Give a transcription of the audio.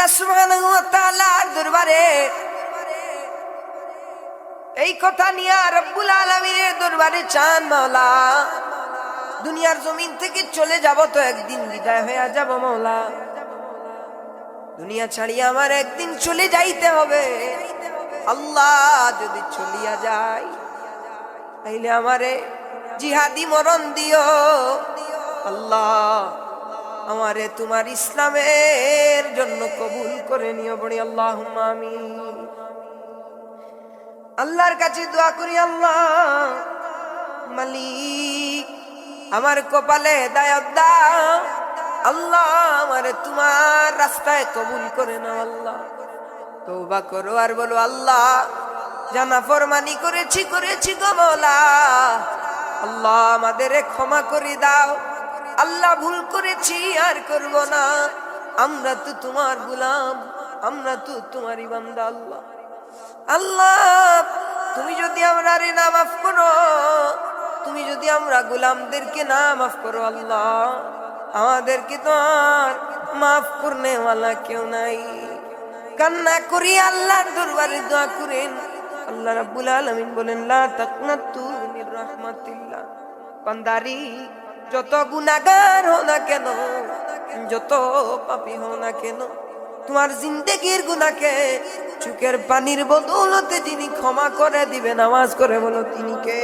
আল্লাহ সুবহানাহু ওয়া তাআলার দরবারে এই কথা নিয়ে রব্বুল আলামিনের দরবারে চান, মাওলা দুনিয়ার জমিন থেকে চলে যাব তো একদিন বিদায় হয়ে যাব মাওলা, দুনিয়া ছাড়িয়ে আমার একদিন চলে যাইতে হবে। আল্লাহ যদি চলিয়া যাই তাইলে আমারে জিহাদি মরণ দিও। আল্লাহ আমারে তোমার ইসলামের জন্য কবুল করে নিও, বলি আল্লাহুম্মা আমিন। আল্লাহর কাছে দোয়া করি, আল্লাহ মালিক আমার কপালে হেদায়েত দাও। আল্লাহ আমারে তোমার রাস্তায় কবুল করে নাও। আল্লাহ তওবা করো আর বলো, আল্লাহ জানা ফরমানি করেছি গো মাওলা, আল্লাহ আমাদের ক্ষমা করে দাও। আল্লাহ ভুল করেছি আর করব না, আমরা তো তোমার গোলাম, আমরা তো তোমারই বান্দা। আল্লাহ আল্লাহ তুমি যদি আমরারে না মাফ করো, তুমি যদি আমরা গোলামদেরকে না মাফ করো, আল্লাহ আমাদেরকে তো আর মাফ করনে ওয়ালা কেউ নাই। কান্না করি আল্লাহর দরবারে দোয়া করেন। আল্লাহ রাব্বুল আলামিন বলেন, লা তাকনাতু মির রাহমাতিল্লাহ। বান্দারি যত গুনাহগার হও না কেন, যত পাপী হও না কেন, তোমার জিন্দেগির গুনাহকে চোখের পানির বদৌলতে যিনি ক্ষমা করে দিবেন, আওয়াজ করে বলো তিনি কে?